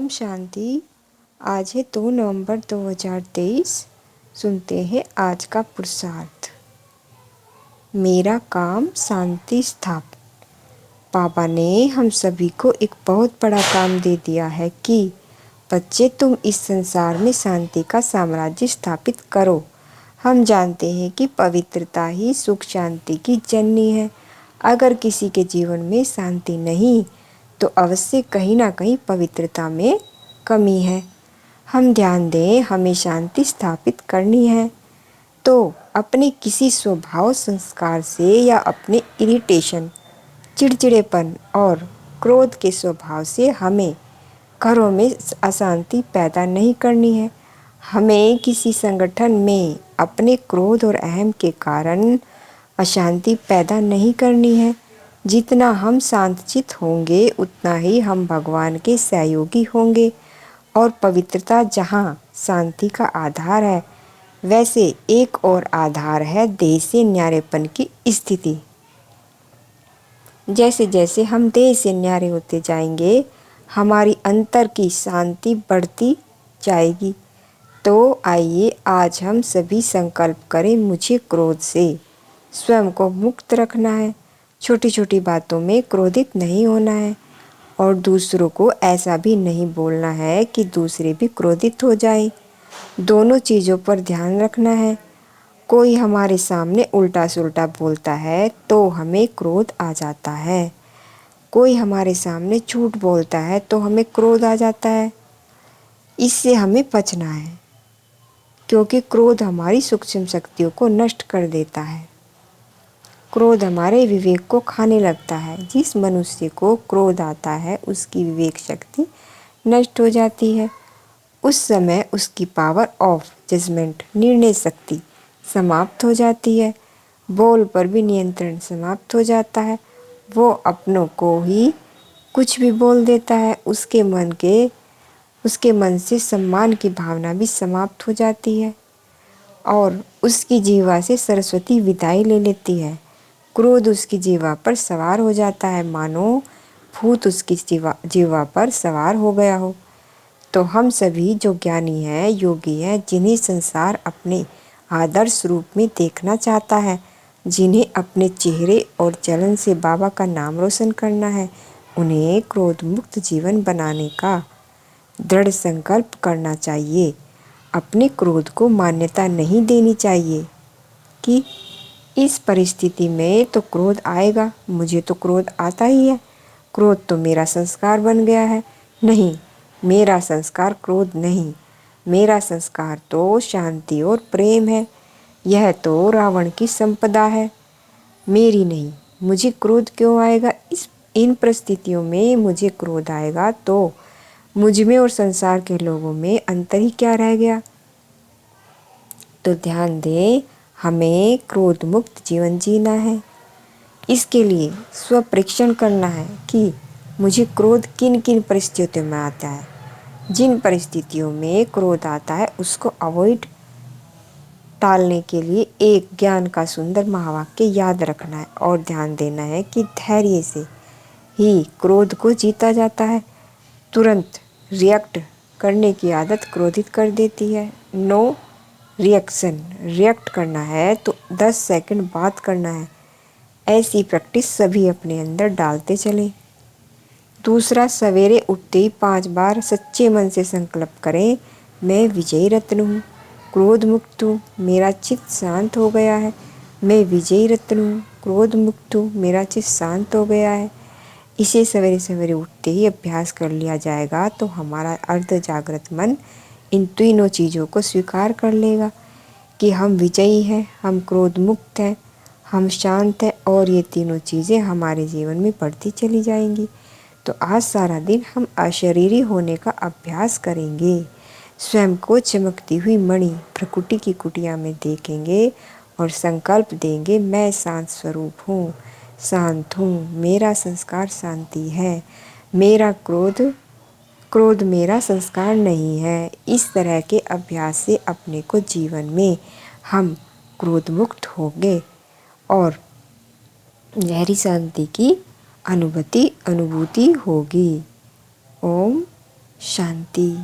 ओम शांति। आज है 2 नवंबर 2023। सुनते हैं आज का पुरुषार्थ। मेरा काम शांति स्थापित। पापा ने हम सभी को एक बहुत बड़ा काम दे दिया है कि बच्चे तुम इस संसार में शांति का साम्राज्य स्थापित करो। हम जानते हैं कि पवित्रता ही सुख शांति की जननी है। अगर किसी के जीवन में शांति नहीं तो अवश्य कहीं ना कहीं पवित्रता में कमी है। हम ध्यान दें, हमें शांति स्थापित करनी है तो अपने किसी स्वभाव संस्कार से या अपने इरिटेशन, चिड़चिड़ेपन और क्रोध के स्वभाव से हमें घरों में अशांति पैदा नहीं करनी है। हमें किसी संगठन में अपने क्रोध और अहम के कारण अशांति पैदा नहीं करनी है। जितना हम शांतचित्त होंगे उतना ही हम भगवान के सहयोगी होंगे। और पवित्रता जहाँ शांति का आधार है, वैसे एक और आधार है देह से न्यारेपन की स्थिति। जैसे जैसे हम देह से न्यारे होते जाएंगे, हमारी अंतर की शांति बढ़ती जाएगी। तो आइए आज हम सभी संकल्प करें, मुझे क्रोध से स्वयं को मुक्त रखना है। छोटी छोटी बातों में क्रोधित नहीं होना है और दूसरों को ऐसा भी नहीं बोलना है कि दूसरे भी क्रोधित हो जाएं। दोनों चीज़ों पर ध्यान रखना है। कोई हमारे सामने उल्टा सुल्टा बोलता है तो हमें क्रोध आ जाता है। कोई हमारे सामने झूठ बोलता है तो हमें क्रोध आ जाता है। इससे हमें बचना है, क्योंकि क्रोध हमारी सूक्ष्म शक्तियों को नष्ट कर देता है। क्रोध हमारे विवेक को खाने लगता है। जिस मनुष्य को क्रोध आता है उसकी विवेक शक्ति नष्ट हो जाती है। उस समय उसकी पावर ऑफ जजमेंट, निर्णय शक्ति समाप्त हो जाती है। बोल पर भी नियंत्रण समाप्त हो जाता है। वो अपनों को ही कुछ भी बोल देता है। उसके मन से सम्मान की भावना भी समाप्त हो जाती है और उसकी जीवा से सरस्वती विदाई ले लेती है। क्रोध उसकी जीवा पर सवार हो जाता है, मानो भूत उसकी जीवा पर सवार हो गया हो। तो हम सभी जो ज्ञानी हैं, योगी हैं, जिन्हें संसार अपने आदर्श रूप में देखना चाहता है, जिन्हें अपने चेहरे और चलन से बाबा का नाम रोशन करना है, उन्हें क्रोध मुक्त जीवन बनाने का दृढ़ संकल्प करना चाहिए। अपने क्रोध को मान्यता नहीं देनी चाहिए कि इस परिस्थिति में तो क्रोध आएगा, मुझे तो क्रोध आता ही है, क्रोध तो मेरा संस्कार बन गया है। नहीं, मेरा संस्कार क्रोध नहीं, मेरा संस्कार तो शांति और प्रेम है। यह तो रावण की संपदा है, मेरी नहीं। मुझे क्रोध क्यों आएगा? इन परिस्थितियों में मुझे क्रोध आएगा तो मुझ में और संसार के लोगों में अंतर ही क्या रह गया? तो ध्यान दें, हमें क्रोध मुक्त जीवन जीना है। इसके लिए स्वपरीक्षण करना है कि मुझे क्रोध किन किन परिस्थितियों में आता है। जिन परिस्थितियों में क्रोध आता है उसको अवॉइड, टालने के लिए एक ज्ञान का सुंदर महावाक्य याद रखना है और ध्यान देना है कि धैर्य से ही क्रोध को जीता जाता है। तुरंत रिएक्ट करने की आदत क्रोधित कर देती है। नो रिएक्शन, रिएक्ट करना है तो 10 सेकंड बात करना है। ऐसी प्रैक्टिस सभी अपने अंदर डालते चलें। दूसरा, सवेरे उठते ही 5 बार सच्चे मन से संकल्प करें, मैं विजयी रत्न हूँ, क्रोध मुक्त हूँ, मेरा चित्त शांत हो गया है। मैं विजयी रत्न हूँ, क्रोध मुक्त हूँ, मेरा चित्त शांत हो गया है। इसे सवेरे सवेरे उठते ही अभ्यास कर लिया जाएगा तो हमारा अर्ध जागृत मन इन तीनों चीज़ों को स्वीकार कर लेगा कि हम विजयी हैं, हम क्रोध मुक्त हैं, हम शांत हैं और ये तीनों चीज़ें हमारे जीवन में बढ़ती चली जाएंगी। तो आज सारा दिन हम अशरीरी होने का अभ्यास करेंगे। स्वयं को चमकती हुई मणि प्रकृति की कुटिया में देखेंगे और संकल्प देंगे, मैं शांत स्वरूप हूँ, शांत हूँ, मेरा संस्कार शांति है, मेरा क्रोध मेरा संस्कार नहीं है। इस तरह के अभ्यास से अपने को जीवन में हम क्रोध मुक्त होंगे और गहरी शांति की अनुभूति होगी। ओम शांति।